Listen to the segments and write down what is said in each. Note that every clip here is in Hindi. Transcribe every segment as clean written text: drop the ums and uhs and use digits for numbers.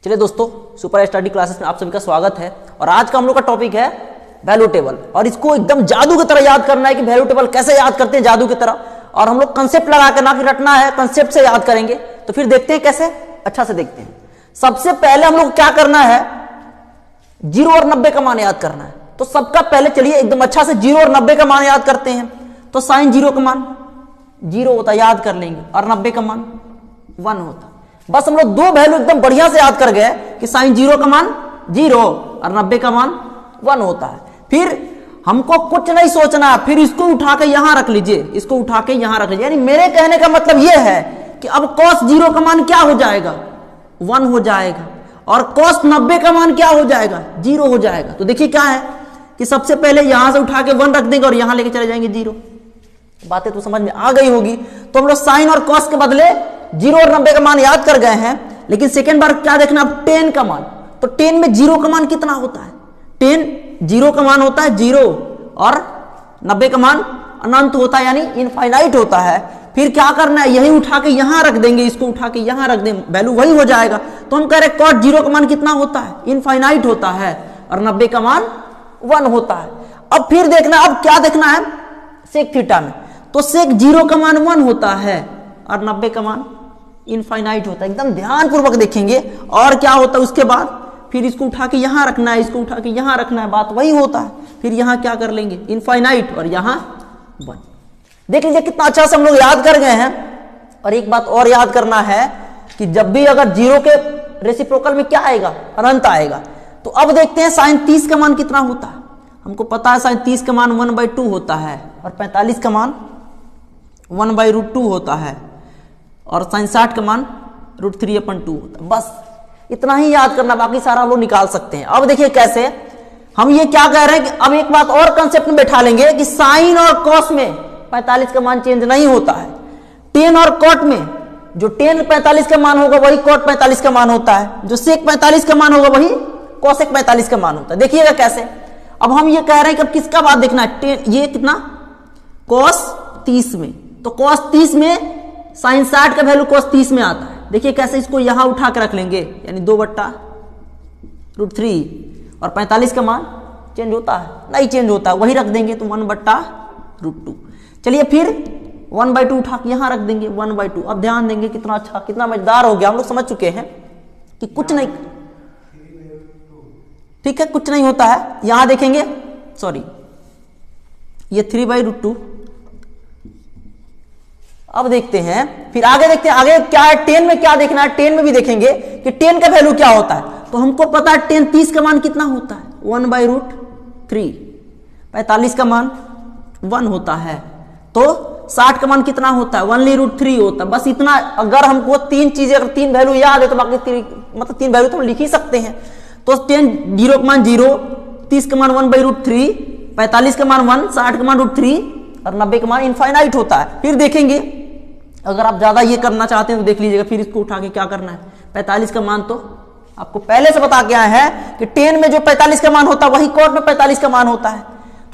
चलिए दोस्तों, सुपर स्टडी क्लासेस में आप सभी का स्वागत है। और आज का हम लोग का टॉपिक है वैल्यू टेबल। और इसको एकदम जादू की तरह याद करना है कि वैल्यू टेबल कैसे याद करते हैं, जादू की तरह। और हम लोग कंसेप्ट लगा के, ना कि रटना है, कंसेप्ट से याद करेंगे। तो फिर देखते हैं कैसे, अच्छा से देखते हैं। सबसे पहले हम लोग क्या करना है, 0 और 90 का मान याद करना है। तो सबका पहले चलिए एकदम अच्छा से 0 और 90 का मान याद करते हैं। तो साइन 0 का मान 0 होता है, याद कर लेंगे। और 90 का मान 1 होता है। बस हम लोग दो वैल्यू एकदम बढ़िया से याद कर गए कि साइन 0 का मान 0 और 90 का मान 1 होता है। फिर हमको कुछ नहीं सोचना, फिर इसको उठा के यहां रख लीजिए, इसको उठा के यहां रख लीजिए। यानी मेरे कहने का मतलब यह है कि अब cos 0 का मान क्या हो जाएगा, 1 हो जाएगा। और cos 90 का मान क्या हो जाएगा, 0 हो जाएगा। तो देखिए क्या है कि सबसे पहले यहां से उठा के 1 रख देंगे और यहां लेके चले जाएंगे 0। बातें तो समझ में आ गई होगी। तो हम लोग साइन और cos के बदले 0 और 90 का मान याद कर गए हैं। लेकिन सेकेंड बार क्या देखना, अब 10 का मान। तो 10 में 0 का मान कितना होता है, 10 0 का मान होता है 0 और 90 का मान अनंत होता है, यानी इनफाइनाइट होता है। फिर क्या करना है, यही उठा के यहां रख देंगे, इसको उठा के यहां रख देंगे, वैल्यू वही हो जाएगा। तो हम कह रहे cos 0 का मान कितना होता है, इनफाइनाइट होता है। और 90 का मान 1 होता है। अब फिर देखना, अब क्या देखना है सेक थीटा में। तो सेक 0 का मान 1 होता है और 90 का मान इनफाइनाइट होता है। एकदम ध्यान पूर्वक देखेंगे। और क्या होता है उसके बाद, फिर इसको उठा के यहां रखना है, इसको उठा के यहां रखना है, बात वही होता है। फिर यहां क्या कर लेंगे, इनफाइनाइट और यहां 1। देख लीजिए कितना अच्छा से हम लोग याद कर गए हैं। और एक बात और याद करना है कि जब भी अगर 0 के रेसिप्रोकल में क्या आएगा, अनंत आएगा। तो अब देखते हैं साइन 30 का मान कितना होता है। हमको पता है साइन 30 का मान 1/2 होता है और 45 का मान 1/√2 होता है और साइन 60 का मान √3/2 होता है। बस इतना ही याद करना, बाकी सारा हम लोग निकाल सकते हैं। अब देखिए कैसे हम ये क्या कह रहे हैं कि अब एक बात और कंसेप्ट में बैठा लेंगे कि साइन और कॉस में 45 का मान चेंज नहीं होता है। टेन और कॉट में जो टेन 45 का मान होगा वही कॉट 45 का मान होता है, जो सेक 45 का मान होगा वही कॉसेक 45 का मान होता है। देखिएगा कैसे। अब हम ये कह रहे हैं कि अब किसका बात देखना है, ये कितना cos 30 में। तो cos 30 में साइन 60 का वैल्यू cos 30 में आता है। देखिए कैसे, इसको यहां उठा के रख लेंगे, यानी 2/√3। और 45 का मान चेंज होता है, नहीं चेंज होता, वही रख देंगे तो 1/√2। चलिए फिर 1/2 उठा के यहां रख देंगे 1/2। अब ध्यान देंगे कितना अच्छा, कितना मजेदार हो गया। हम लोग समझ चुके हैं कि कुछ नहीं, ठीक है, कुछ नहीं होता है। यहां देखेंगे, सॉरी, ये 3/√2। अब देखते हैं, फिर आगे देखते हैं, आगे क्या है, 10 में क्या देखना है। 10 में भी देखेंगे कि 10 का वैल्यू क्या होता है। तो हमको पता है 10 30 का मान कितना होता है, 1/√3। 45 का मान 1 होता है। तो 60 का मान कितना होता है, 1/√3 होता है। बस इतना। अगर हमको तीन चीजें, अगर 3 वैल्यू याद है तो बाकी मतलब 3 वैल्यू तो हम लिख ही सकते हैं। तो 10 0 का मान 0, 30 का मान 1/√3, 45 का मान 1, 60 का मान √3 और 90 का मान इनफाइनाइट होता है। फिर देखेंगे, अगर आप ज्यादा ये करना चाहते हैं तो देख लीजिएगा, फिर इसको उठा के क्या करना है, 45 का मान तो आपको पहले से बता के आए हैं कि 10 में जो 45 का मान होता है वही कॉट में 45 का मान होता है।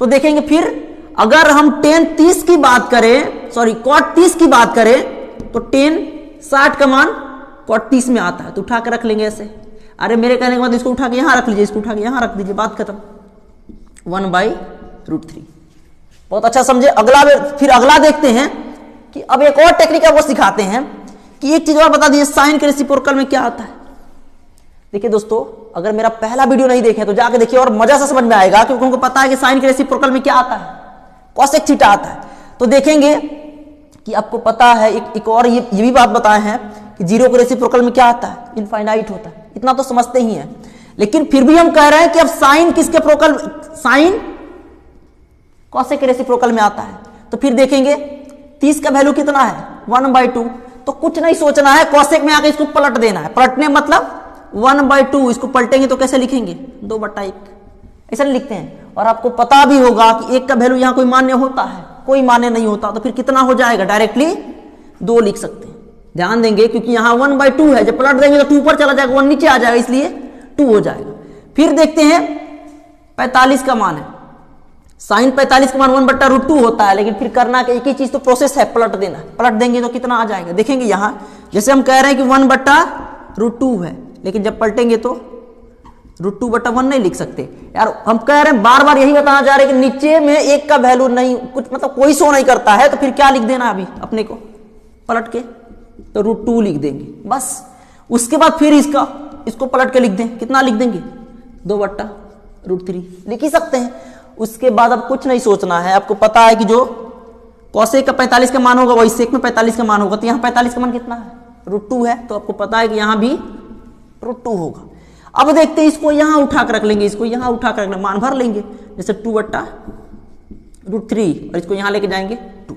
तो देखेंगे फिर अगर हम 10 30 की बात करें, सॉरी कॉट 30 की बात करें, तो 10 60 का मान कॉट 30 में आता है। तो उठा के रख लेंगे ऐसे। अरे मेरे कहने के बाद इसको उठा के यहां रख लीजिए, इसको उठा के यहां रख दीजिए, बात खत्म, 1/√3। बहुत अच्छा समझे। फिर अगला देखते हैं कि अब एक और टेक्निक है, वो सिखाते हैं कि एक चीज और बता दीजिए, साइन के रेसिप्रोकल में क्या आता है। देखिए दोस्तों, अगर मेरा पहला वीडियो नहीं देखे तो जाके देखिए और मजा से समझ में आएगा, क्योंकि उनको पता है कि साइन के रेसिप्रोकल में क्या आता है, कॉसेक थीटा आता है। तो देखेंगे कि आपको पता है, एक और ये भी बात बताए हैं कि 0 के रेसिप्रोकल में क्या आता है, इनफाइनाइट होता है। इतना तो समझते ही हैं। लेकिन फिर भी हम कह रहे हैं कि अब साइन किसके प्रोकल, साइन कॉसेक के रेसिप्रोकल में आता है। तो फिर देखेंगे 30 का वैल्यू कितना है, 1/2। तो कुछ नहीं सोचना है, कॉसेक में आके इसको पलट देना है। पलटने मतलब 1/2, इसको पलटेंगे तो कैसे लिखेंगे, 2/1, ऐसा लिखते हैं। और आपको पता भी होगा कि 1 का वैल्यू यहां कोई मान्य होता है, कोई मान्य नहीं होता। तो फिर कितना हो जाएगा, डायरेक्टली 2 लिख सकते हैं। ध्यान देंगे क्योंकि यहां 1/2 है, जब पलट देंगे तो 2 ऊपर चला जाएगा, 1 नीचे आ जाएगा, इसलिए 2 हो जाएगा। फिर देखते हैं 45 का मान है, साइन 45 का मान 1/√2 होता है। लेकिन फिर करना कि एक ही चीज तो प्रोसेस है, पलट देना। पलट देंगे तो कितना आ जाएगा, देखेंगे यहां जैसे हम कह रहे हैं कि 1/√2 है, लेकिन जब पलटेंगे तो √2/1 नहीं लिख सकते यार। हम कह रहे हैं, बार बार यही बताना चाह रहे हैं कि नीचे में एक का वैल्यू नहीं, कुछ मतलब कोई शो नहीं करता है, तो फिर क्या लिख देना अभी अपने को पलट के, तो √2 लिख देंगे बस। उसके बाद फिर इसको पलट के लिख दें, कितना लिख देंगे 2/√3 लिख ही सकते हैं। उसके बाद अब कुछ नहीं सोचना है, आपको पता है कि जो कॉसेक का 45 का मान होगा वही सेक में 45 का मान होगा, तो यहाँ 45 का मान कितना है √2 है, तो आपको पता है कि यहाँ भी √2 होगा। अब देखते हैं, इसको यहां उठा कर रख लेंगे, इसको यहां उठा कर रखना, मान भर लेंगे, जैसे 2/√3 और इसको यहां लेके जाएंगे 2।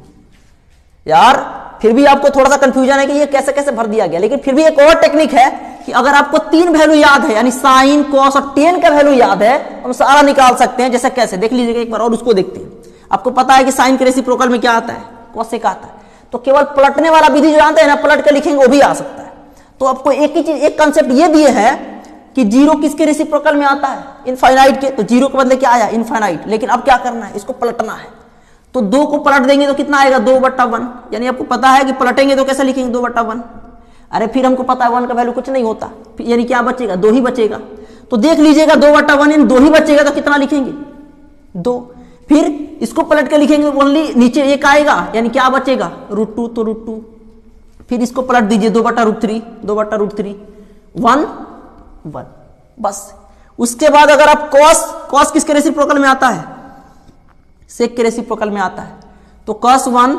यार फिर भी आपको थोड़ा सा कंफ्यूजन है कि ये कैसे कैसे भर दिया गया, लेकिन फिर भी एक और टेक्निक है कि अगर आपको 3 वैल्यू याद है, यानी साइन, कॉस और टेन का वैल्यू याद है, हम सारा निकाल सकते हैं। जैसे कैसे देख लीजिएगा एक बार और उसको देखते हैं। आपको पता है कि साइन के रेसिप्रोकल में क्या आता है, कॉसेक आता है, तो केवल पलटने वाला विधि जो जानते हैं ना, पलट के लिखेंगे वो भी आ सकता है। तो आपको एक ही चीज, एक कंसेप्ट ये दिए है कि 0 किसके रेसिप्रोकल में आता है, इनफाइनाइट के, तो 0 के बदले क्या आया इनफाइनाइट। लेकिन अब क्या करना है, इसको पलटना है, तो 2 को पलट देंगे तो कितना आएगा 2/1, यानी आपको पता है कि पलटेंगे तो कैसे लिखेंगे 2/1। अरे फिर हमको पता है 1 का वैल्यू कुछ नहीं होता, यानी क्या बचेगा 2 ही बचेगा, तो देख लीजिएगा 2/1 इन 2 ही बचेगा, तो कितना लिखेंगे 2। फिर इसको पलट के लिखेंगे ओनली नीचे 1 आएगा, यानी क्या बचेगा √2, तो √2। फिर इसको पलट दीजिए 2/√3 1 बस। उसके बाद अगर आप कॉस किसके रेसिप्रोकल में आता है, सेक के रेसिप्रोकल में आता है, तो cos 1,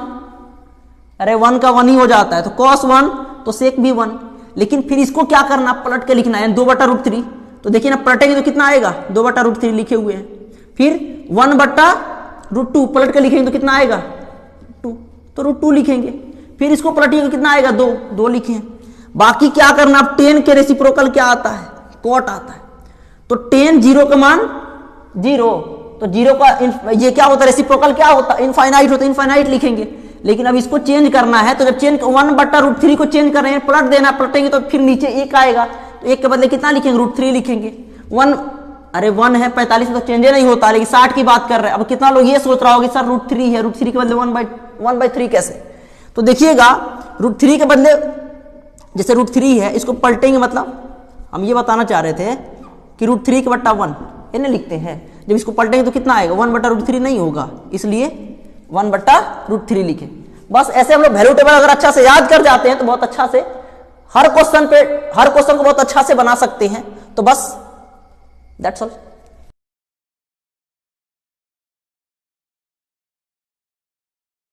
अरे 1 का 1 ही हो जाता है, तो cos 1 तो सेक भी 1। लेकिन फिर इसको क्या करना, पलट के लिखना है 2/√3, तो देखिए ना पलटेंगे तो कितना आएगा 2/√3 लिखे हुए हैं। फिर 1/√2 पलट के लिखेंगे तो कितना आएगा 2, तो √2 लिखेंगे। फिर इसको पलटिएगा कितना आएगा 2 लिखे। बाकी क्या करना, अब 10 के रेसिप्रोकल क्या आता है, कॉट आता है, तो 10 0 का मान 0, तो 0 का ये क्या होता है रेसिप्रोकल क्या होता है इनफाइनाइट होता है, इनफाइनाइट लिखेंगे। लेकिन अब इसको चेंज करना है, तो जब चेंज 1/√3 को चेंज कर रहे हैं, पलट देना, पलटेंगे तो फिर नीचे 1 आएगा, तो 1 के बदले कितना लिखेंगे √3 लिखेंगे। 1 अरे 1 है 45 में तो चेंज नहीं होता, लेकिन 60 की बात कर रहे हैं। अब कितना लोग ये सोच रहा होगा सर √3 है, √3 के बदले 1/3 कैसे, तो देखिएगा √3 के बदले जैसे √3 है, इसको पलटेंगे, मतलब हम ये बताना चाह रहे थे कि √3/1 इन्हें लिखते हैं, जब इसको पलटेंगे तो कितना आएगा 1/√3 नहीं होगा, इसलिए 1/√3 लिखे। बस ऐसे हम लोग वैल्यू टेबल अगर अच्छा से याद कर जाते हैं तो बहुत अच्छा से हर क्वेश्चन को बहुत अच्छा से बना सकते हैं। तो बस दैट्स ऑल।